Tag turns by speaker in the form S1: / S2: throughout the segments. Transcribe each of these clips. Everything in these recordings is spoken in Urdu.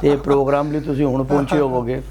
S1: ਤੇ ਪ੍ਰੋਗਰਾਮ ਲਈ ਤੁਸੀਂ ਹੁਣ ਪਹੁੰਚੇ ਹੋਵੋਗੇ।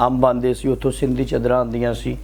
S1: ਅੰਬ ਆਉਂਦੇ ਸੀ, ਉੱਥੋਂ ਸਿੰਧੀ ਚਾਦਰਾਂ ਆਉਂਦੀਆਂ ਸੀ।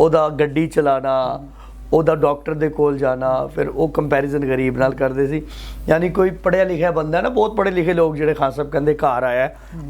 S1: ਉਹਦਾ ਗੱਡੀ ਚਲਾਣਾ, ਉਹਦਾ ਡਾਕਟਰ ਦੇ ਕੋਲ ਜਾਣਾ, ਫਿਰ ਉਹ ਕੰਪੈਰੀਜ਼ਨ ਗਰੀਬ ਨਾਲ ਕਰਦੇ ਸੀ। ਯਾਨੀ ਕੋਈ ਪੜ੍ਹਿਆ ਲਿਖਿਆ ਬੰਦਾ ਨਾ, ਬਹੁਤ ਪੜ੍ਹੇ ਲਿਖੇ ਲੋਕ ਜਿਹੜੇ ਖਾਨ ਸਾਹਿਬ ਕਹਿੰਦੇ ਘਰ ਆਇਆ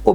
S1: ਉਹ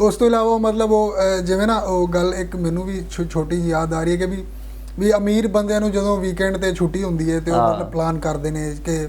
S2: ਉਸ ਤੋਂ ਇਲਾਵਾ ਮਤਲਬ ਉਹ ਜਿਵੇਂ ਨਾ ਉਹ ਗੱਲ ਇੱਕ ਮੈਨੂੰ ਵੀ ਛੋਟੀ ਜਿਹੀ ਯਾਦ ਆ ਰਹੀ ਹੈ ਕਿ ਵੀ ਅਮੀਰ ਬੰਦਿਆਂ ਨੂੰ ਜਦੋਂ ਵੀਕਐਂਡ ਤੇ ਛੁੱਟੀ ਹੁੰਦੀ ਹੈ ਤੇ ਉਹ ਮਤਲਬ ਪਲਾਨ ਕਰਦੇ ਨੇ ਕਿ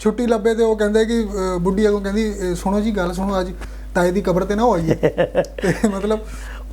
S2: ਛੁੱਟੀ ਲੱਭੇ ਤੇ ਉਹ ਕਹਿੰਦੇ ਕਿ ਬੁੱਢੀ ਅੱਗੋਂ ਕਹਿੰਦੀ ਸੁਣੋ ਜੀ ਗੱਲ ਸੁਣੋ, ਅੱਜ ਤਾਏ ਦੀ ਕਬਰ ਤੇ ਨਾ ਹੋਈਏ। ਤੇ ਮਤਲਬ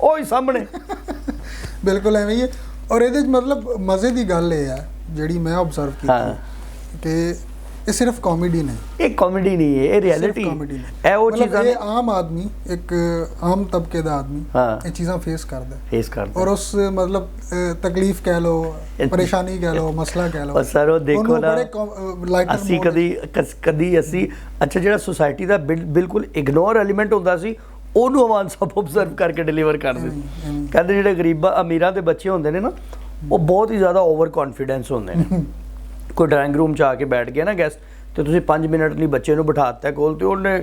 S1: ਉਹ ਹੀ ਸਾਹਮਣੇ।
S2: ਬਿਲਕੁਲ ਐਵੇਂ ਹੀ ਹੈ। ਔਰ ਇਹਦੇ 'ਚ ਮਤਲਬ ਮਜ਼ੇ ਦੀ ਗੱਲ ਇਹ ਹੈ ਜਿਹੜੀ ਮੈਂ ਆਬਜ਼ਰਵ ਕੀਤੀ ਕਿ ਇਹ ਸਿਰਫ ਕਾਮੇਡੀ ਨਹੀਂ,
S1: ਇਹ ਕਾਮੇਡੀ ਨਹੀਂ ਹੈ, ਇਹ ਰਿਐਲਿਟੀ ਹੈ। ਉਹ ਚੀਜ਼ਾਂ
S2: ਇਹ ਆਮ ਆਦਮੀ, ਇੱਕ ਆਮ ਤਬਕੇ ਦਾ ਆਦਮੀ ਇਹ ਚੀਜ਼ਾਂ ਫੇਸ ਕਰਦਾ ਔਰ ਉਸ ਮਤਲਬ ਤਕਲੀਫ ਕਹਿ ਲਓ, ਪਰੇਸ਼ਾਨੀ ਕਹਿ ਲਓ, ਮਸਲਾ ਕਹਿ ਲਓ।
S1: ਸਰ ਉਹ ਦੇਖੋ ਨਾ, ਅਸੀਂ ਕਦੀ ਅਸੀਂ ਅੱਛਾ ਜਿਹੜਾ ਸੁਸਾਇਟੀ ਦਾ ਬਿਲਕੁਲ ਇਗਨੋਰ ਐਲੀਮੈਂਟ ਹੁੰਦਾ ਸੀ ਉਹਨੂੰ ਅਮਾਨ ਸਾਹਿਬ ਓਬਜ਼ਰਵ ਕਰਕੇ ਡਿਲੀਵਰ ਕਰਦੇ ਸੀ। ਕਹਿੰਦੇ ਜਿਹੜੇ ਗਰੀਬਾਂ ਅਮੀਰਾਂ ਦੇ ਬੱਚੇ ਹੁੰਦੇ ਨੇ ਨਾ, ਉਹ ਬਹੁਤ ਹੀ ਜ਼ਿਆਦਾ ਓਵਰ ਕੌਨਫੀਡੈਂਸ ਹੁੰਦੇ ਨੇ। ਕੋਈ ਡਰਾਇੰਗ ਰੂਮ 'ਚ ਆ ਕੇ ਬੈਠ ਗਿਆ ਨਾ ਗੈਸਟ, ਤੇ ਤੁਸੀਂ 5 ਮਿੰਟ ਲਈ ਬੱਚੇ ਨੂੰ ਬਿਠਾ ਦਿੱਤਾ ਕੋਲ, ਤੇ ਉਹਨੇ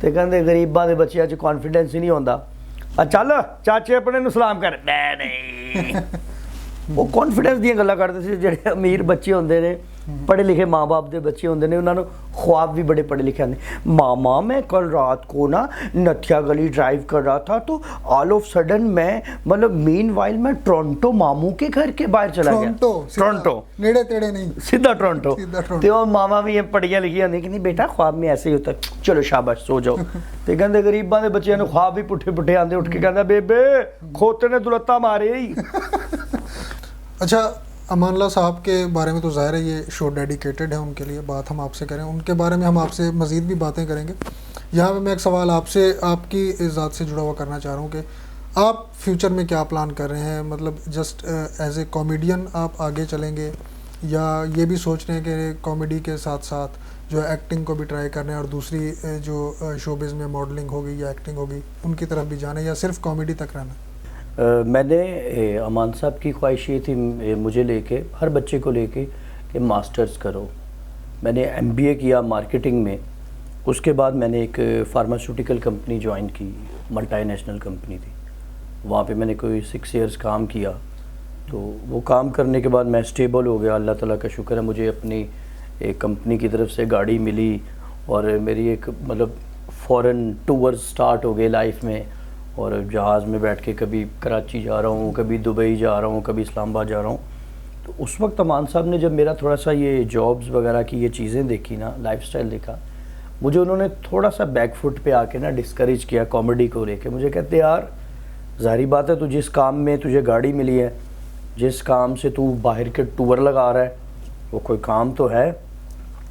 S1: ਤੇ ਕਹਿੰਦੇ ਗਰੀਬਾਂ ਦੇ ਬੱਚਿਆਂ 'ਚ ਕੌਨਫੀਡੈਂਸ ਹੀ ਨਹੀਂ ਹੁੰਦਾ। ਚੱਲ ਚਾਚੇ ਆਪਣੇ ਨੂੰ ਸਲਾਮ ਕਰ, ਨਹੀਂ ਉਹ ਕੌਨਫੀਡੈਂਸ ਦੀਆਂ ਗੱਲਾਂ ਕਰਦੇ ਸੀ। ਜਿਹੜੇ ਅਮੀਰ ਬੱਚੇ ਹੁੰਦੇ ਨੇ پڑھے لکھے ماں باپ دے بچے ہوندے نے, انہاں نوں خواب بھی بڑے پڑھے لکھے آندے. ماما میں کل رات کو نا نتھیا گلی ڈرائیو کر رہا تھا تو آل آف سڈن میں مطلب مین وائل میں ٹورنٹو ماموں کے گھر کے باہر چلا گیا. ٹورنٹو
S2: نیڑے تیڑے نہیں,
S1: سیدھا ٹورنٹو. تے او ماما بھی پڑھیاں لکھیاں ہوندی کہ نہیں بیٹا خواب میں ایسے ہی ہوتا ہے, چلو شاباش سو جاؤ. تے کہندے غریباں دے بچیاں نوں خواب بھی پٹھے پٹھے آندے, اٹھ کے کہندا بیبے کھوتے نے دلتا مارے ہی.
S2: اچھا امان اللہ صاحب کے بارے میں تو ظاہر ہے یہ شو ڈیڈیکیٹڈ ہے ان کے لیے, بات ہم آپ سے کریں ان کے بارے میں, ہم آپ سے مزید بھی باتیں کریں گے. یہاں پہ میں ایک سوال آپ سے, آپ کی ذات سے جڑا ہوا کرنا چاہ رہا ہوں کہ آپ فیوچر میں کیا پلان کر رہے ہیں, مطلب جسٹ ایز اے کامیڈین آپ آگے چلیں گے یا یہ بھی سوچ رہے ہیں کہ کامیڈی کے ساتھ ساتھ جو ہے ایکٹنگ کو بھی ٹرائی کرنا ہے اور دوسری جو شوبز میں ماڈلنگ ہوگی یا ایکٹنگ ہوگی ان کی طرف بھی جانا ہے, یا صرف کامیڈی تک رہنا ہے؟
S1: میں نے امان صاحب کی خواہش یہ تھی مجھے لے کے, ہر بچے کو لے کے, کہ ماسٹرز کرو. میں نے MBA کیا مارکیٹنگ میں, اس کے بعد میں نے ایک فارماسیوٹیکل کمپنی جوائن کی, ملٹی نیشنل کمپنی تھی. وہاں پہ میں نے کوئی 6 ایئرس کام کیا. تو وہ کام کرنے کے بعد میں اسٹیبل ہو گیا, اللہ تعالیٰ کا شکر ہے. مجھے اپنی ایک کمپنی کی طرف سے گاڑی ملی اور میری ایک مطلب فورن ٹورز سٹارٹ ہو گئے لائف میں, اور جہاز میں بیٹھ کے کبھی کراچی جا رہا ہوں, کبھی دبئی جا رہا ہوں, کبھی اسلام آباد جا رہا ہوں. تو اس وقت امان صاحب نے جب میرا تھوڑا سا یہ جابز وغیرہ کی یہ چیزیں دیکھی نا, لائف سٹائل دیکھا, مجھے انہوں نے تھوڑا سا بیک فٹ پہ آ کے نا ڈسکریج کیا کامیڈی کو لے کے. مجھے کہتے یار ظاہری بات ہے تو جس کام میں تجھے گاڑی ملی ہے, جس کام سے تو باہر کے ٹور لگا رہا ہے, وہ کوئی کام تو ہے,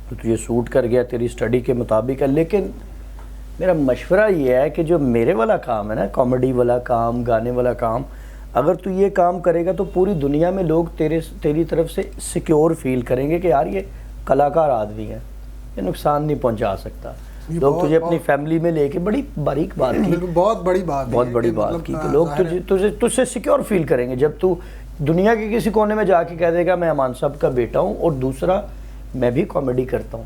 S1: تو تجھے سوٹ کر گیا, تیری اسٹڈی کے مطابق ہے. لیکن میرا مشورہ یہ ہے کہ جو میرے والا کام ہے نا, کامیڈی والا کام, گانے والا کام, اگر تو یہ کام کرے گا تو پوری دنیا میں لوگ تیری طرف سے سیکیور فیل کریں گے کہ یار یہ کلاکار آدمی ہے, یہ نقصان نہیں پہنچا سکتا. لوگ تجھے اپنی فیملی میں لے کے, بڑی باریک بات کی,
S2: بہت بڑی بات
S1: کی کہ لوگ تجھ سے سیکیور فیل کریں گے جب تو دنیا کے کسی کونے میں جا کے کہہ دے گا میں امان صاحب کا بیٹا ہوں, اور دوسرا میں بھی کامیڈی کرتا ہوں,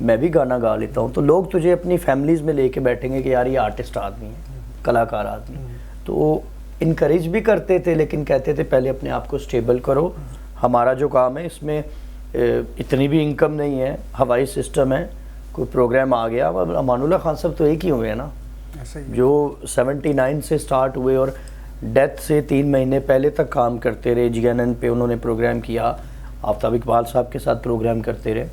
S1: میں بھی گانا گا لیتا ہوں. تو لوگ تجھے اپنی فیملیز میں لے کے بیٹھیں گے کہ یار یہ آرٹسٹ آدمی ہے, کلاکار آدمی. تو انکریج بھی کرتے تھے, لیکن کہتے تھے پہلے اپنے آپ کو سٹیبل کرو. ہمارا جو کام ہے اس میں اتنی بھی انکم نہیں ہے, ہوائی سسٹم ہے, کوئی پروگرام آ گیا. امان اللہ خان صاحب تو ایک ہی ہوئے ہیں نا, جو 79 سے سٹارٹ ہوئے اور ڈیتھ سے 3 مہینے پہلے تک کام کرتے رہے. GNN پہ انہوں نے پروگرام کیا, آفتاب اقبال صاحب کے ساتھ پروگرام کرتے رہے.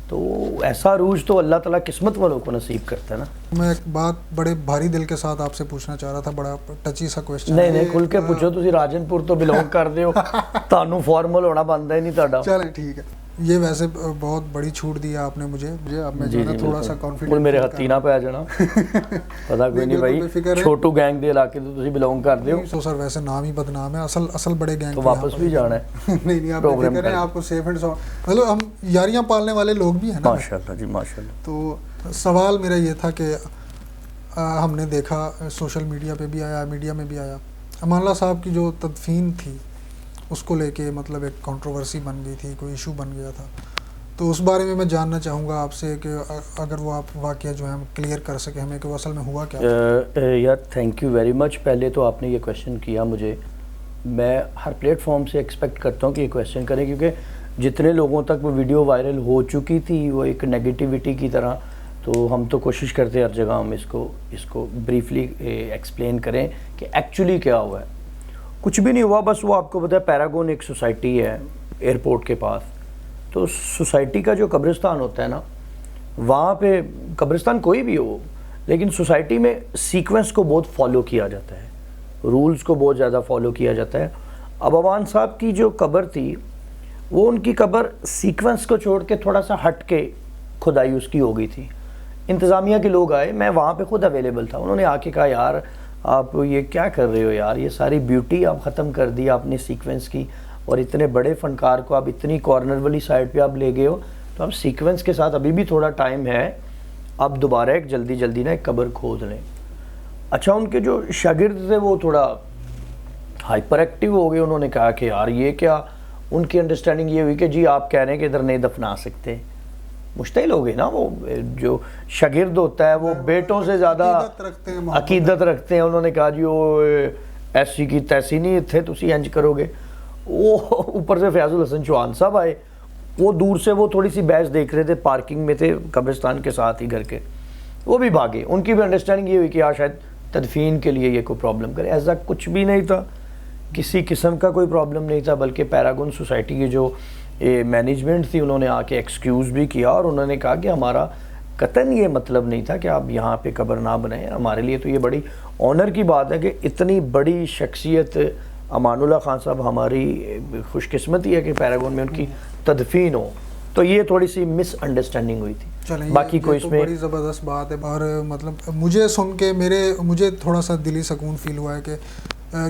S1: تو ایسا عروج تو اللہ تعالیٰ قسمت والوں کو نصیب کرتا ہے نا.
S2: میں ایک بات بڑے بھاری دل کے ساتھ آپ سے پوچھنا چاہ رہا تھا, بڑا ٹچی سا کویسچن.
S1: نہیں کھل کے پوچھو, تسی راجن پور تو بلونگ کرتے ہو, تانوں فارمل ہونا بنتا ہی نہیں تہاڈا.
S2: چلیں ٹھیک ہے, یہ ویسے بہت بڑی چھوٹ دی آپ نے مجھے. اب میں جو ہے تھوڑا سا کانفیڈنٹ,
S1: میرے ہتھی نہ پہ جانا, پتہ کوئی نہیں بھائی, چھوٹو گینگ دے علاقے تو تسی بلونگ کرتے ہو.
S2: تو سر ویسے نام ہی بدنام ہے, اصل بڑے گینگ
S1: تو واپس بھی جانا ہے.
S2: نہیں آپ فکر کریں, آپ کو سیف اینڈ ساؤنڈ, مطلب ہم یاریاں پالنے والے لوگ بھی ہیں نا.
S1: ماشاءاللہ جی ماشاءاللہ.
S2: تو سوال میرا یہ تھا کہ ہم نے دیکھا سوشل میڈیا پہ بھی آیا, میڈیا میں بھی آیا, امان اللہ صاحب کی جو تدفین تھی اس کو لے کے مطلب ایک کنٹروورسی بن گئی تھی, کوئی ایشو بن گیا تھا. تو اس بارے میں جاننا چاہوں گا آپ سے کہ اگر وہ آپ واقعہ جو ہے ہم کلیئر کر سکیں ہمیں کہ وہ اصل میں ہوا کیا.
S1: یار تھینک یو ویری مچ. پہلے تو آپ نے یہ کویشچن کیا مجھے, میں ہر پلیٹ فارم سے ایکسپیکٹ کرتا ہوں کہ یہ کویشچن کریں, کیونکہ جتنے لوگوں تک وہ ویڈیو وائرل ہو چکی تھی وہ ایک نیگیٹیوٹی کی طرح, تو ہم تو کوشش کرتے ہیں ہر جگہ ہم اس کو بریفلی ایکسپلین کریں کہ ایکچولی کیا ہوا ہے. کچھ بھی نہیں ہوا, بس وہ آپ کو پتہ ہے پیراگون ایک سوسائٹی ہے ایئرپورٹ کے پاس, تو سوسائٹی کا جو قبرستان ہوتا ہے نا, وہاں پہ قبرستان کوئی بھی ہو, لیکن سوسائٹی میں سیکوینس کو بہت فالو کیا جاتا ہے, رولز کو بہت زیادہ فالو کیا جاتا ہے. اب امان صاحب کی جو قبر تھی وہ ان کی قبر سیکوینس کو چھوڑ کے تھوڑا سا ہٹ کے کھدائی اس کی ہو گئی تھی. انتظامیہ کے لوگ آئے, میں وہاں پہ خود اویلیبل تھا, انہوں نے آ کے کہا یار آپ یہ کیا کر رہے ہو یار, یہ ساری بیوٹی آپ ختم کر دی آپ نے سیکوینس کی, اور اتنے بڑے فنکار کو آپ اتنی کارنر والی سائڈ پہ آپ لے گئے ہو, تو آپ سیکوینس کے ساتھ ابھی بھی تھوڑا ٹائم ہے, آپ دوبارہ ایک جلدی نا ایک قبر کھود لیں. اچھا ان کے جو شاگرد تھے وہ تھوڑا ہائپر ایکٹیو ہو گئے, انہوں نے کہا کہ یار یہ کیا, ان کی انڈرسٹینڈنگ یہ ہوئی کہ جی آپ کہہ رہے ہیں کہ ادھر نہیں دفنا سکتے. مشتعل ہو گئے نا, وہ جو شاگرد ہوتا ہے وہ بیٹوں سے زیادہ عقیدت رکھتے ہیں. انہوں نے کہا جی وہ ایسی کی تیسی نہیں تھے تسی انج کرو گے. وہ اوپر سے فیاض الحسن چوہان صاحب آئے, وہ دور سے وہ تھوڑی سی بحث دیکھ رہے تھے, پارکنگ میں تھے قبرستان کے ساتھ ہی گھر کے, وہ بھی بھاگے. ان کی بھی انڈرسٹینڈنگ یہ ہوئی کہ شاید تدفین کے لیے یہ کوئی پرابلم کرے. ایسا کچھ بھی نہیں تھا, کسی قسم کا کوئی پرابلم نہیں تھا, بلکہ پیراگون سوسائٹی کی جو مینجمنٹ تھی انہوں نے آ کے ایکسکیوز بھی کیا, اور انہوں نے کہا کہ ہمارا قطعاً یہ مطلب نہیں تھا کہ آپ یہاں پہ قبر نہ بنائیں. ہمارے لیے تو یہ بڑی آنر کی بات ہے کہ اتنی بڑی شخصیت امان اللہ خان صاحب, ہماری خوش قسمتی ہے کہ پیراگون میں ان کی تدفین ہو. تو یہ تھوڑی سی مس انڈرسٹینڈنگ ہوئی تھی, باقی کوئی اس میں
S2: بڑی زبردست بات ہے. اور مطلب مجھے سن کے مجھے تھوڑا سا دلی سکون فیل ہوا ہے کہ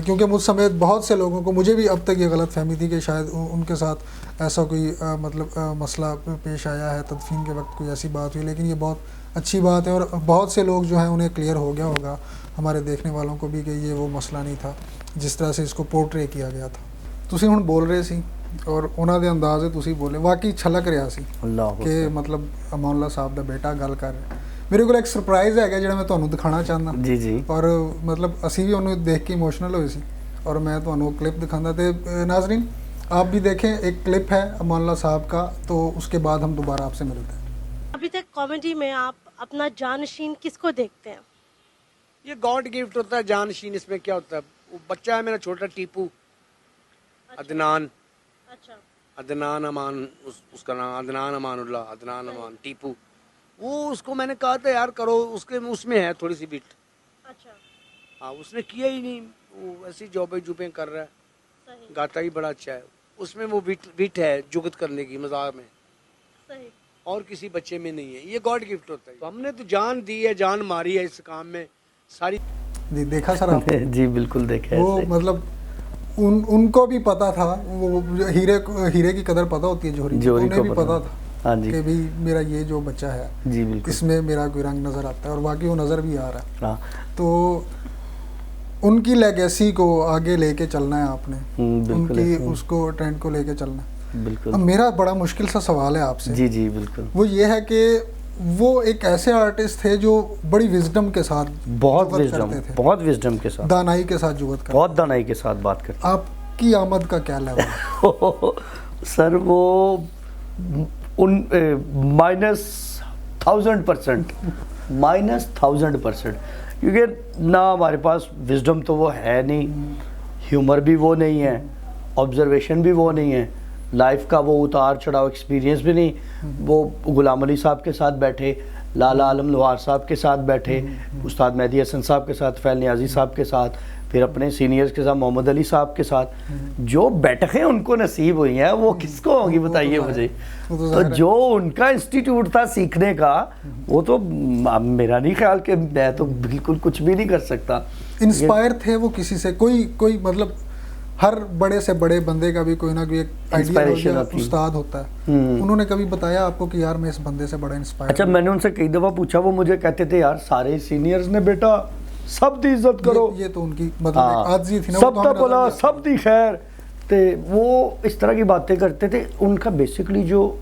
S2: کیونکہ مجھ سمیت بہت سے لوگوں کو, مجھے بھی اب تک یہ غلط فہمی تھی کہ شاید ان کے ساتھ ایسا کوئی مطلب مسئلہ پیش آیا ہے, تدفین کے وقت کوئی ایسی بات ہوئی. لیکن یہ بہت اچھی بات ہے, اور بہت سے لوگ جو ہیں انہیں کلیئر ہو گیا ہوگا, ہمارے دیکھنے والوں کو بھی, کہ یہ وہ مسئلہ نہیں تھا جس طرح سے اس کو پورٹرے کیا گیا تھا. تسی ہن بول رہے سی اور انہاں دے انداز تسی بولے, واقعی چھلک رہا سی کہ مطلب امان اللہ صاحب دا بیٹا گل کر رہا. میرے کو ایک سرپرائز ہے جڑا میں تانوں دکھانا چاہنا.
S1: جی جی.
S2: اور مطلب اسی بھی انہوں دیکھ کے ایموشنل ہوئے سی, اور میں تانوں کلپ دکھانا. تے ناظرین آپ بھی دیکھیں, ایک کلپ ہے امان اللہ صاحب کا, تو اس کے بعد ہم دوبارہ آپ سے ملتے ہیں.
S3: ابھی تک کامیڈی میں آپ اپنا جانشین کس کو دیکھتے ہیں؟
S4: یہ گاڈ گفٹ ہوتا ہے جانشین. اس میں کیا ہوتا ہے, وہ بچہ ہے میرا چھوٹا ٹیپو, عدنان.
S3: اچھا.
S4: عدنان امان, اس کا نام عدنان امان اللہ, عدنان امان ٹیپو. وہ اس کو میں نے کہا تھا یار کرو, اس میں ہے تھوڑی سی بٹ.
S3: اچھا.
S4: ہاں اس نے کیا ہی نہیں, وہ ایسی جوبیں کر رہا ہے,
S3: صحیح.
S4: گاتا ہی بڑا اچھا ہے. اس میں وہ بٹ ہے جگت کرنے کی مزاق میں,
S3: صحیح.
S4: اور کسی بچے میں نہیں ہے. یہ گاڈ گفٹ ہوتا ہے. تو ہم نے تو جان دی ہے, جان ماری ہے اس کام میں ساری.
S2: جی دیکھا سر آپ؟
S1: جی بالکل دیکھا.
S2: وہ مطلب ان کو بھی پتا تھا, وہ ہیرے کی قدر پتا ہوتی ہے جوہری, انہیں بھی پتا تھا کہ بھی میرا یہ جو بچہ ہے
S1: جی بالکل
S2: اس میں میرا کوئی رنگ نظر آتا ہے, اور باقی وہ نظر بھی آ رہا ہے. تو ان کی لیگیسی کو آگے لے کے چلنا ہے آپ نے, ان کی اس کو ٹرینڈ کو لے کے چلنا ہے.
S1: بالکل.
S2: اب میرا بڑا مشکل سا سوال ہے آپ سے.
S1: جی جی بالکل.
S2: وہ یہ ہے کہ وہ ایک ایسے آرٹسٹ تھے جو بڑی وزڈم کے ساتھ,
S1: بہت وزڈم کے ساتھ,
S2: دانائی کے ساتھ جوت کرتے,
S1: بہت دانائی کے ساتھ بات کرتے.
S2: آپ کی آمد کا کیا لیول ہے
S1: سر؟ وہ -1000%, کیونکہ نہ ہمارے پاس وزڈم تو وہ ہے نہیں, ہیومر بھی وہ نہیں ہے, آبزرویشن بھی وہ نہیں ہے, لائف کا وہ اتار چڑھاؤ ایکسپیرینس بھی نہیں. وہ غلام علی صاحب کے ساتھ بیٹھے, لالا عالم لوہار صاحب کے ساتھ بیٹھے, استاد مہدی حسن صاحب کے ساتھ, فیل نیازی صاحب کے ساتھ, پھر اپنے سینئرز کے ساتھ محمد علی صاحب کے ساتھ. جو بیٹھیں ان کو نصیب ہوئی ہیں, وہ کس کو ہوں گی بتائیے مجھے. تو جو ان کا انسٹیٹیوٹ تھا سیکھنے کا, وہ تو میرا نہیں خیال کہ میں تو بالکل کچھ بھی نہیں کر سکتا.
S2: انسپائر تھے وہ کسی سے, کوئی مطلب ہر بڑے سے بڑے بندے کا بھی کوئی نہ کوئی ایک آئیڈیا استاد ہوتا ہے. انہوں نے کبھی بتایا آپ کو کہ یار میں اس بندے سے بڑا انسپائر؟
S1: اچھا, میں نے ان سے کئی دفعہ پوچھا, وہ مجھے کہتے تھے یار سارے سینئرز نے بیٹا سب دی عزت کرو.
S2: یہ تو ان کی مطلب عاجزی تھی نا,
S1: سب دا بھلا سب دی خیر. تے وہ اس طرح کی باتیں کرتے تھے. ان کا بیسکلی جو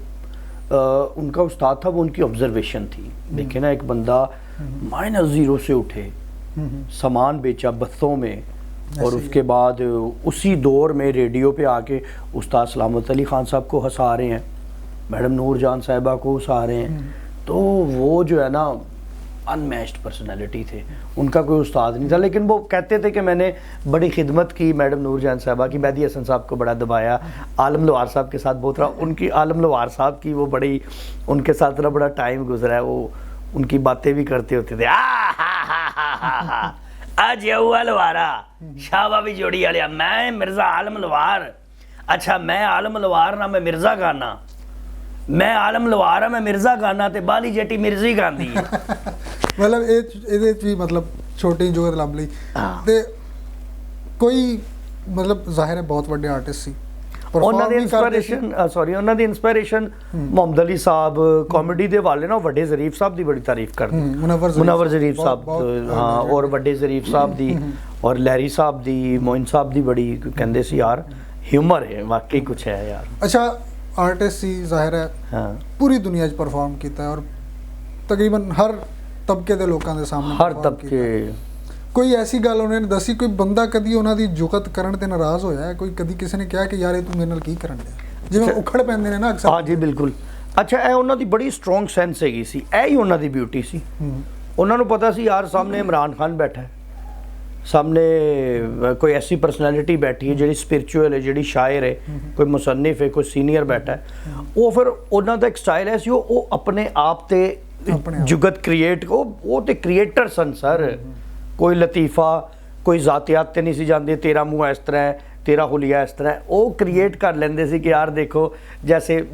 S1: ان کا استاد تھا وہ ان کی آبزرویشن تھی. دیکھیں نا, ایک بندہ -0 سے اٹھے, سامان بیچا بسوں میں, اور اس کے بعد اسی دور میں ریڈیو پہ آ کے استاد سلامت علی خان صاحب کو ہنسا رہے ہیں, میڈم نور جان صاحبہ کو ہنسا رہے ہیں. تو وہ جو ہے نا ان میچڈ پرسنالٹی تھے, ان کا کوئی استاد نہیں تھا. لیکن وہ کہتے تھے کہ میں نے بڑی خدمت کی میڈم نور جان صاحبہ کی, مہدی حسن صاحب کو بڑا دبایا, عالم لوہار صاحب کے ساتھ بہت رہا. ان کی عالم لوہار صاحب کی وہ بڑی, ان کے ساتھ بڑا ٹائم گزرا ہے. وہ ان کی باتیں بھی کرتے ہوتے تھے, آج یہ لوہارا شاہ بابی جوڑی والیا, میں مرزا عالم لوہار. اچھا میں عالم لوہار نہ میں مرزا گانا, میں عالم لوہار میں مرزا گانا تے بالی جیٹی مرزی گاندی.
S2: مطلب یہ بھی مطلب چھوٹی جوت لب لی تے کوئی مطلب ظاہر ہے بہت بڑے آرٹسٹ سی.
S1: ਉਹਨਾਂ ਦੀ ਇਨਸਪੀਰੇਸ਼ਨ ਮੁਹੰਮਦ ਅਲੀ ਸਾਹਿਬ ਕਾਮੇਡੀ ਦੇ ਵਾਲੇ ਨਾ ਵੱਡੇ ਜ਼ਰੀਫ ਸਾਹਿਬ ਦੀ ਬੜੀ ਤਾਰੀਫ ਕਰਦੇ, ਮੁਨੱਵਰ ਜ਼ਰੀਫ ਸਾਹਿਬ, ਹਾਂ, ਔਰ ਵੱਡੇ ਜ਼ਰੀਫ ਸਾਹਿਬ ਦੀ, ਔਰ ਲਹਿਰੀ ਸਾਹਿਬ ਦੀ, ਮੋਇਨ ਸਾਹਿਬ ਦੀ ਬੜੀ ਕਹਿੰਦੇ ਸੀ ਯਾਰ ਹਿਊਮਰ ਹੈ, ਵਾਕਈ ਕੁਛ ਹੈ ਯਾਰ.
S2: ਅੱਛਾ ਆਰਟਿਸਟ ਸੀ ਜ਼ਾਹਿਰ ਹੈ, ਹਾਂ, ਪੂਰੀ ਦੁਨੀਆ 'ਚ ਪਰਫਾਰਮ ਕੀਤਾ ਔਰ ਤਕਰੀਬਨ ਹਰ ਤਬਕੇ ਦੇ ਲੋਕਾਂ ਦੇ ਸਾਹਮਣੇ,
S1: ਹਰ ਤਬਕੇ.
S2: ਕੋਈ ਐਸੀ ਗੱਲ ਉਹਨੇ ਦੱਸੀ, ਕੋਈ ਬੰਦਾ ਕਦੀ ਉਹਨਾਂ ਦੀ ਜੁਗਤ ਕਰਨ ਤੇ ਨਾਰਾਜ਼ ਹੋਇਆ ਹੈ? ਕੋਈ ਕਦੀ ਕਿਸੇ ਨੇ ਕਿਹਾ ਕਿ ਯਾਰ ਇਹ ਤੂੰ ਮੇਰੇ ਨਾਲ ਕੀ ਕਰਨ ਡਿਆ? ਜਿਵੇਂ ਉਖੜ ਪੈਂਦੇ ਨੇ ਨਾ ਅਕਸਰ।
S1: ਹਾਂ ਜੀ ਬਿਲਕੁਲ। ਅੱਛਾ, ਇਹ ਉਹਨਾਂ ਦੀ ਬੜੀ ਸਟਰੋਂਗ ਸੈਂਸ ਹੈਗੀ ਸੀ, ਇਹ ਹੀ ਉਹਨਾਂ ਦੀ ਬਿਊਟੀ ਸੀ। ਉਹਨਾਂ ਨੂੰ ਪਤਾ ਸੀ ਯਾਰ ਸਾਹਮਣੇ ਇਮਰਾਨ ਖਾਨ ਬੈਠਾ ਹੈ, ਸਾਹਮਣੇ ਕੋਈ ਐਸੀ ਪਰਸਨੈਲਿਟੀ ਬੈਠੀ ਹੈ ਜਿਹੜੀ ਸਪਿਰਚੁਅਲ ਹੈ, ਜਿਹੜੀ ਸ਼ਾਇਰ ਹੈ, ਕੋਈ ਮੁਸੰਨਿਫ ਹੈ, ਕੋਈ ਸੀਨੀਅਰ ਬੈਠਾ ਹੈ। ਉਹ ਫਿਰ ਉਹਨਾਂ ਦਾ ਇੱਕ ਸਟਾਈਲ ਹੈ ਸੀ, ਉਹ ਆਪਣੇ ਆਪ ਤੇ ਜੁਗਤ ਕ੍ਰੀਏਟ, ਉਹ ਤੇ ਕ੍ਰੀਏਟਰ ਸਨ ਸਰ। ਕੋਈ ਲਤੀਫਾ, ਕੋਈ ਜ਼ਾਤੀਆਤ ਤੇ ਨਹੀਂ ਸੀ ਜਾਂਦੇ, ਤੇਰਾ ਮੂੰਹ ਇਸ ਤਰ੍ਹਾਂ ਹੈ, ਤੇਰਾ ਹੁਲੀਆ ਇਸ ਤਰ੍ਹਾਂ ਹੈ। ਉਹ ਕ੍ਰੀਏਟ ਕਰ ਲੈਂਦੇ ਸੀ ਕਿ ਯਾਰ ਦੇਖੋ, ਜੈਸੇ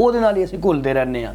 S1: ਉਹਦੇ ਨਾਲ ਹੀ ਅਸੀਂ ਘੁਲਦੇ ਰਹਿੰਦੇ ਆ।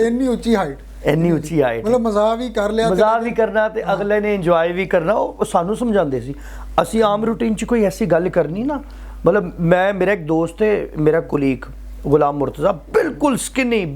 S2: ਇੰਨੀ ਉੱਚੀ ਹਾਈਟ,
S1: ਇੰਨੀ ਉੱਚੀ ਹਾਈਟ,
S2: ਮਤਲਬ ਮਜ਼ਾਕ ਵੀ ਕਰ ਲਿਆ,
S1: ਮਜ਼ਾਕ ਵੀ ਕਰਨਾ ਤੇ ਅਗਲੇ ਨੇ ਇੰਜੋਏ ਵੀ ਕਰਨਾ। ਉਹ ਸਾਨੂੰ ਸਮਝਾਉਂਦੇ ਸੀ। ਅਸੀਂ ਆਮ ਰੂਟੀਨ 'ਚ ਕੋਈ ਐਸੀ ਗੱਲ ਕਰਨੀ ਨਾ, ਮਤਲਬ ਮੈਂ, ਮੇਰਾ ਇੱਕ ਦੋਸਤ ਹੈ, ਮੇਰਾ ਕੁਲੀਗ ਗੁਲਾਮ ਮੁਰਤਜ਼ਾ, ਬਿਲਕੁਲ ਸਕਿਨੀ,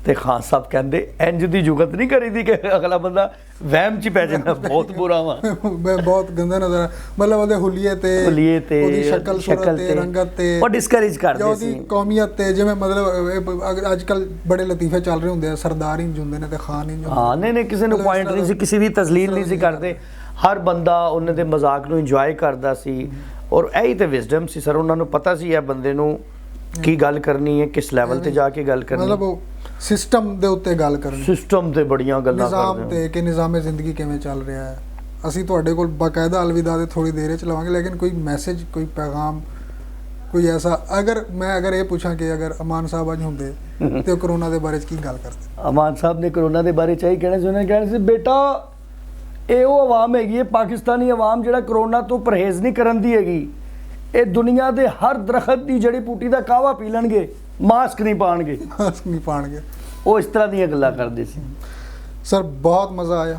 S1: ਤੇ ਖਾਨ ਸਾਹਿਬ ਕਹਿੰਦੇ ਇੰਜ ਦੀ ਜੁਗਤ ਨਹੀਂ ਕਰੀਦੀ ਕਿ ਅਗਲਾ ਬੰਦਾ ਵਹਿਮ 'ਚ ਪੈ ਜਾਏ, ਮੈਂ ਬਹੁਤ ਬੁਰਾ ਵਾਂ,
S2: ਮੈਂ ਬਹੁਤ ਗੰਦਾ ਨਜ਼ਰ ਆ, ਮਤਲਬ ਉਹਦੇ ਹੁਲੀਏ ਤੇ ਉਹਦੀ ਸ਼ਕਲ ਸੂਰਤ ਤੇ ਰੰਗਤ ਤੇ
S1: ਉਹ ਡਿਸਕਰੇਜ ਕਰਦੇ ਸੀ,
S2: ਉਹਦੀ ਕੌਮੀਅਤ ਤੇ। ਜਿਵੇਂ ਮਤਲਬ ਅੱਜ ਕੱਲ ਬੜੇ ਲਤੀਫੇ ਚੱਲ ਰਹੇ ਹੁੰਦੇ ਆ, ਸਰਦਾਰ ਇੰਜ ਹੁੰਦੇ ਨੇ ਤੇ ਖਾਨ ਇੰਜ ਹੁੰਦੇ।
S1: ਹਾਂ ਨਹੀਂ ਕਿਸੇ ਨੂੰ ਪੁਆਇੰਟ ਨਹੀਂ ਸੀ, ਕਿਸੇ ਦੀ ਤਜ਼ਲੀਲ ਨਹੀਂ ਸੀ ਕਰਦੇ। ਹਰ ਬੰਦਾ ਉਹਨਾਂ ਦੇ ਮਜ਼ਾਕ ਨੂੰ ਇੰਜੋਏ ਕਰਦਾ ਸੀ। ਔਰ ਇਹੀ ਤੇ ਵਿਜ਼ਡਮ ਸੀ ਸਰ, ਉਹਨਾਂ ਨੂੰ ਪਤਾ ਸੀ ਇਹ ਬੰਦੇ ਨੂੰ ਕੀ ਗੱਲ ਕਰਨੀ ਹੈ, ਕਿਸ ਲੈਵਲ ਤੇ ਜਾ ਕੇ ਗੱਲ ਕਰਨੀ,
S2: ਮਤਲਬ ਉਹ ਸਿਸਟਮ ਦੇ ਉੱਤੇ ਗੱਲ ਕਰਨੀ,
S1: ਸਿਸਟਮ ਤੇ ਬੜੀਆਂ ਗੱਲਾਂ ਕਰਦੇ
S2: ਨਿਜ਼ਾਮ ਤੇ ਕਿ ਨਿਜ਼ਾਮੇ ਜ਼ਿੰਦਗੀ ਕਿਵੇਂ ਚੱਲ ਰਿਹਾ ਹੈ। ਅਸੀਂ ਤੁਹਾਡੇ ਕੋਲ ਬਾਕਾਇਦਾ ਅਲਵਿਦਾ ਦੇ ਥੋੜੀ ਦੇਰ ਚ ਲਵਾਂਗੇ, ਲੇਕਿਨ ਕੋਈ ਮੈਸੇਜ, ਕੋਈ ਪੈਗਾਮ, ਕੋਈ ਐਸਾ, ਅਗਰ ਇਹ ਪੁੱਛਾਂ ਕਿ ਅਗਰ ਅਮਾਨ ਸਾਹਿਬ ਅੱਜ ਹੁੰਦੇ ਤੇ ਉਹ ਕਰੋਨਾ ਦੇ ਬਾਰੇ ਚ ਕੀ ਗੱਲ ਕਰਦੇ?
S1: ਅਮਾਨ ਸਾਹਿਬ ਨੇ ਕਰੋਨਾ ਦੇ ਬਾਰੇ ਚ ਹੀ ਕਹਿਣਾ ਸੀ, ਉਹਨੇ ਕਹਿਣਾ ਸੀ ਬੇਟਾ ਇਹ ਉਹ ਆਵਾਮ ਹੈਗੀ ਹੈ, ਪਾਕਿਸਤਾਨੀ ਆਵਾਮ ਜਿਹੜਾ ਕਰੋਨਾ ਤੋਂ ਪਰਹੇਜ਼ ਨਹੀਂ ਕਰਨ ਦੀ ਹੈਗੀ, ਇਹ ਦੁਨੀਆ ਦੇ ਹਰ ਦਰਖਤ ਦੀ ਜੜੀ ਬੂਟੀ ਦਾ ਕਾਵਾ ਪੀ ਲੈਣਗੇ, ਮਾਸਕ ਨਹੀਂ ਪਾਣਗੇ। ਉਹ ਇਸ ਤਰ੍ਹਾਂ ਦੀਆਂ ਗੱਲਾਂ ਕਰਦੇ ਸੀ।
S2: ਸਰ ਬਹੁਤ ਮਜ਼ਾ ਆਇਆ,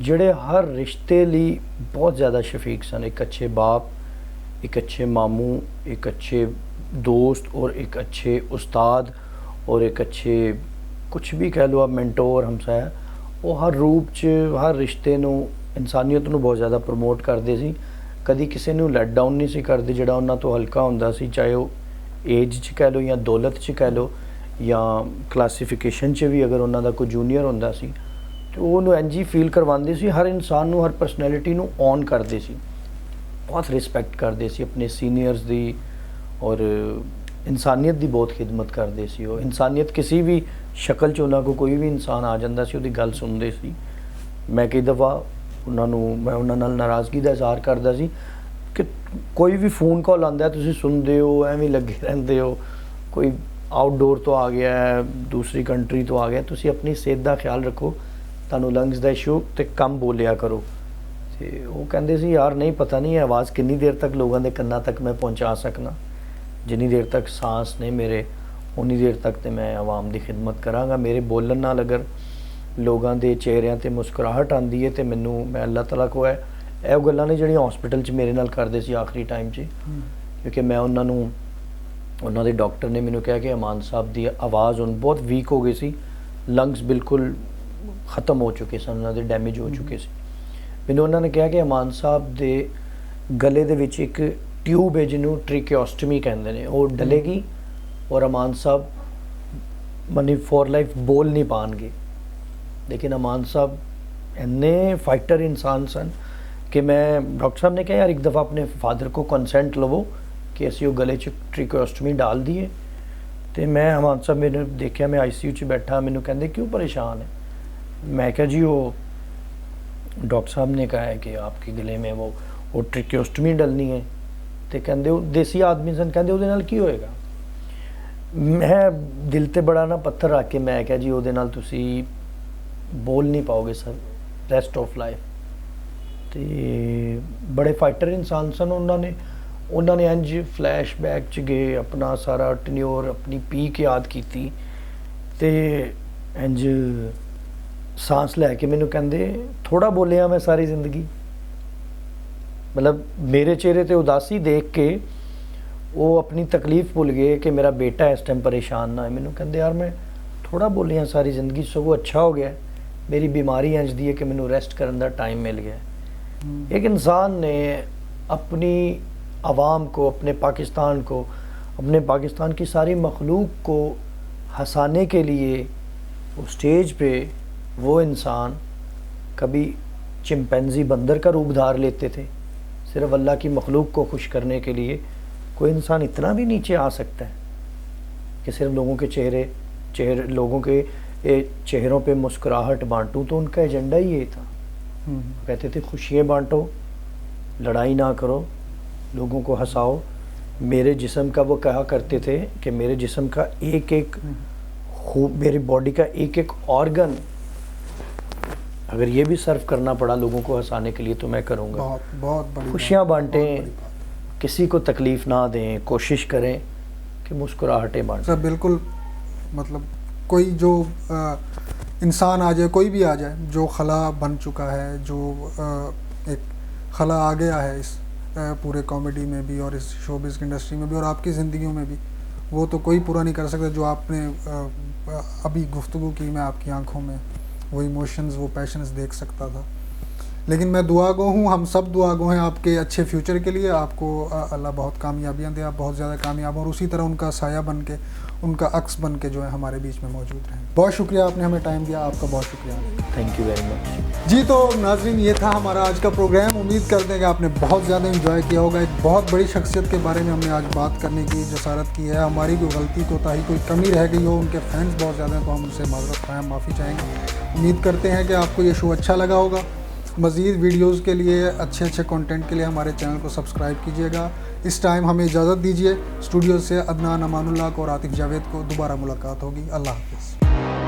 S1: ਜਿਹੜੇ ਹਰ ਰਿਸ਼ਤੇ ਲਈ ਬਹੁਤ ਜ਼ਿਆਦਾ ਸ਼ਫੀਕ ਸਨ। ਇੱਕ ਅੱਛੇ ਬਾਪ, ਇੱਕ ਅੱਛੇ ਮਾਮੂ, ਇੱਕ ਅੱਛੇ ਦੋਸਤ ਔਰ ਇੱਕ ਅੱਛੇ ਉਸਤਾਦ ਔਰ ਇੱਕ ਅੱਛੇ ਕੁਛ ਵੀ ਕਹਿ ਲਓ ਆਪ, ਮੈਂਟੋਰ, ਹਮਸਾਇਆ। ਉਹ ਹਰ ਰੂਪ 'ਚ ਹਰ ਰਿਸ਼ਤੇ ਨੂੰ, ਇਨਸਾਨੀਅਤ ਨੂੰ ਬਹੁਤ ਜ਼ਿਆਦਾ ਪ੍ਰਮੋਟ ਕਰਦੇ ਸੀ। ਕਦੀ ਕਿਸੇ ਨੂੰ ਲੈਟ ਡਾਊਨ ਨਹੀਂ ਸੀ ਕਰਦੇ ਜਿਹੜਾ ਉਹਨਾਂ ਤੋਂ ਹਲਕਾ ਹੁੰਦਾ ਸੀ, ਚਾਹੇ ਉਹ ਏਜ 'ਚ ਕਹਿ ਲਓ ਜਾਂ ਦੌਲਤ 'ਚ ਕਹਿ ਲਓ ਜਾਂ ਕਲਾਸੀਫਿਕੇਸ਼ਨ 'ਚ ਵੀ ਅਗਰ ਉਹਨਾਂ ਦਾ ਕੋਈ ਜੂਨੀਅਰ ਹੁੰਦਾ ਸੀ ਤੇ ਉਹਨੂੰ ਇੰਝ ਹੀ ਫੀਲ ਕਰਵਾਉਂਦੇ ਸੀ। ਹਰ ਇਨਸਾਨ ਨੂੰ, ਹਰ ਪਰਸਨੈਲਿਟੀ ਨੂੰ ਔਨ ਕਰਦੇ ਸੀ, ਬਹੁਤ ਰਿਸਪੈਕਟ ਕਰਦੇ ਸੀ ਆਪਣੇ ਸੀਨੀਅਰਸ ਦੀ ਔਰ ਇਨਸਾਨੀਅਤ ਦੀ ਬਹੁਤ ਖਿਦਮਤ ਕਰਦੇ ਸੀ। ਉਹ ਇਨਸਾਨੀਅਤ ਕਿਸੇ ਵੀ ਸ਼ਕਲ 'ਚ ਉਹਨਾਂ ਕੋਲ ਕੋਈ ਵੀ ਇਨਸਾਨ ਆ ਜਾਂਦਾ ਸੀ, ਉਹਦੀ ਗੱਲ ਸੁਣਦੇ ਸੀ। ਮੈਂ ਕਈ ਦਫਾ ਉਹਨਾਂ ਨਾਲ ਨਾਰਾਜ਼ਗੀ ਦਾ ਇਜ਼ਹਾਰ ਕਰਦਾ ਸੀ ਕਿ ਕੋਈ ਵੀ ਫੋਨ ਕਾਲ ਆਉਂਦਾ ਤੁਸੀਂ ਸੁਣਦੇ ਹੋ, ਐਵੇਂ ਲੱਗੇ ਰਹਿੰਦੇ ਹੋ, ਕੋਈ ਆਊਟਡੋਰ ਤੋਂ ਆ ਗਿਆ, ਦੂਸਰੀ ਕੰਟਰੀ ਤੋਂ ਆ ਗਿਆ, ਤੁਸੀਂ ਆਪਣੀ ਸਿਹਤ ਦਾ ਖਿਆਲ ਰੱਖੋ, ਤੁਹਾਨੂੰ ਲੰਗਸ ਦਾ ਇਸ਼ੂ ਤੇ ਕਮ ਬੋਲਿਆ ਕਰੋ। ਤੇ ਉਹ ਕਹਿੰਦੇ ਸੀ ਯਾਰ ਨਹੀਂ, ਪਤਾ ਨਹੀਂ ਇਹ ਆਵਾਜ਼ ਕਿੰਨੀ ਦੇਰ ਤੱਕ ਲੋਕਾਂ ਦੇ ਕੰਨਾਂ ਤੱਕ ਮੈਂ ਪਹੁੰਚਾ ਸਕਣਾ, ਜਿੰਨੀ ਦੇਰ ਤੱਕ ਸਾਂਸ ਨੇ ਮੇਰੇ ਉਨੀ ਦੇਰ ਤੱਕ ਤੇ ਮੈਂ ਆਵਾਮ ਦੀ ਖਿਦਮਤ ਕਰਾਂਗਾ। ਮੇਰੇ ਬੋਲਣ ਨਾਲ ਅਗਰ ਲੋਕਾਂ ਦੇ ਚਿਹਰਿਆਂ ਤੇ ਮੁਸਕਰਾਹਟ ਆਉਂਦੀ ਹੈ ਤੇ ਮੈਨੂੰ, ਮੈਂ ਅੱਲਾਹ ਤਾਲਾ ਕੋ ਹੈ ਇਹ ਗੱਲਾਂ ਨੇ ਜਿਹੜੀਆਂ ਹਸਪੀਟਲ 'ਚ ਮੇਰੇ ਨਾਲ ਕਰਦੇ ਸੀ ਆਖਰੀ ਟਾਈਮ 'ਚ, ਕਿਉਂਕਿ ਮੈਂ ਉਹਨਾਂ ਦੇ ਡਾਕਟਰ ਨੇ ਮੈਨੂੰ ਕਿਹਾ ਕਿ ਅਮਾਨ ਸਾਹਿਬ ਦੀ ਆਵਾਜ਼ ਹੁਣ ਬਹੁਤ ਵੀਕ ਹੋ ਗਈ ਸੀ, ਲੰਗਸ ਬਿਲਕੁਲ ਖਤਮ ਹੋ ਚੁੱਕੇ ਸਨ, ਉਹਨਾਂ ਦੇ ਡੈਮੇਜ ਹੋ ਚੁੱਕੇ ਸੀ। ਮੈਨੂੰ ਉਹਨਾਂ ਨੇ ਕਿਹਾ ਕਿ ਅਮਾਨ ਸਾਹਿਬ ਦੇ ਗਲੇ ਦੇ ਵਿੱਚ ਇੱਕ ਟਿਊਬ ਹੈ ਜਿਹਨੂੰ ਟ੍ਰੀਕਿਓਸਟਮੀ ਕਹਿੰਦੇ ਨੇ, ਉਹ ਡਲੇਗੀ ਔਰ ਅਮਾਨ ਸਾਹਿਬ منی فور لائف بول نہیں پان گے. لیکن امان صاحب اینے فائٹر انسان سن کہ میں ڈاکٹر صاحب نے کہا یار ایک دفعہ اپنے فادر کو کنسینٹ لو کہ اسی وہ گلے چ ٹریکوسٹمی ڈال دیے. تو میں امان صاحب میں نے دیکھا میں آئی سی یو چ بیٹھا, مینوں کہندے کیوں پریشان ہے. میں کہا جی وہ ڈاکٹر صاحب نے کہا ہے کہ آپ کے گلے میں وہ ٹریکوسٹمی ڈلنی ہے. تو کہندے دیسی آدمی سن, کہندے وہ کی ہوئے گا. میں دل تے بڑا نا پتھر رکھ کے میں کہا جی وہ تسی بول نہیں پاؤ گے سر ریسٹ آف لائف. تے بڑے فائٹر انسان سن. انہوں نے انج فلیش بیک چ گئے, اپنا سارا ٹنیور اپنی پی کے یاد کیتی تے انج سانس لے کے مینوں کہندے تھوڑا بولیا میں ساری زندگی. مطلب میرے چہرے تے اداسی دیکھ کے وہ اپنی تکلیف بھول گئے کہ میرا بیٹا اس ٹائم پریشان نہ ہے. مینوں کہندے یار میں تھوڑا بولیا ساری زندگی, سگوں اچھا ہو گیا, میری بیماری انج دی ہے کہ مینوں ریسٹ کرن دا ٹائم مل گیا. ایک انسان نے اپنی عوام کو, اپنے پاکستان کو, اپنے پاکستان کی ساری مخلوق کو ہنسانے کے لیے وہ اسٹیج پہ وہ انسان کبھی چمپینزی بندر کا روپ دھار لیتے تھے. صرف اللہ کی مخلوق کو خوش کرنے کے لیے کوئی انسان اتنا بھی نیچے آ سکتا ہے کہ صرف لوگوں کے لوگوں کے چہروں پہ مسکراہٹ بانٹوں. تو ان کا ایجنڈا ہی یہ تھا. کہتے تھے خوشیاں بانٹو, لڑائی نہ کرو, لوگوں کو ہنساؤ. میرے جسم کا وہ کہا کرتے تھے کہ میرے جسم کا ایک ایک میری باڈی کا ایک ایک آرگن اگر یہ بھی صرف کرنا پڑا لوگوں کو ہنسانے کے لیے تو میں کروں گا.
S2: بہت بڑی
S1: خوشیاں بانٹیں, کسی کو تکلیف نہ دیں, کوشش کریں کہ مسکراہٹیں بانٹیں.
S2: سر بالکل, مطلب کوئی جو انسان آ جائے, کوئی بھی آ جائے جو خلا بن چکا ہے, جو ایک خلا آ گیا ہے اس پورے کامیڈی میں بھی اور اس شوبز کی انڈسٹری میں بھی اور آپ کی زندگیوں میں بھی, وہ تو کوئی پورا نہیں کر سکتا جو آپ نے ابھی گفتگو کی. میں آپ کی آنکھوں میں وہ ایموشنز, وہ پیشنز دیکھ سکتا تھا. لیکن میں دعا گو ہوں, ہم سب دعا گو ہیں آپ کے اچھے فیوچر کے لیے. آپ کو اللہ بہت کامیابیاں دے, آپ بہت زیادہ کامیاب اور اسی طرح ان کا سایہ بن کے, ان کا عکس بن کے جو ہے ہمارے بیچ میں موجود رہیں. بہت شکریہ, آپ نے ہمیں ٹائم دیا, آپ کا بہت شکریہ.
S1: Thank you very much.
S2: جی تو ناظرین, یہ تھا ہمارا آج کا پروگرام. امید کرتے ہیں کہ آپ نے بہت زیادہ انجوائے کیا ہوگا. ایک بہت بڑی شخصیت کے بارے میں ہم نے آج بات کرنے کی جسارت کی ہے. ہماری کوئی غلطی کوتاہی, کوئی کمی رہ گئی ہو, ان کے فینس بہت زیادہ ہیں تو ہم ان سے معذرت خواہ, معافی چاہیں گے. امید کرتے ہیں کہ آپ کو یہ شو اچھا لگا ہوگا. مزید ویڈیوز کے لیے, اچھے کنٹینٹ کے لیے ہمارے چینل کو سبسکرائب کیجیے گا. اس ٹائم ہمیں اجازت دیجیے. اسٹوڈیو سے عدنان امان اللہ کو اور عاطف جاوید کو دوبارہ ملاقات ہوگی. اللہ حافظ.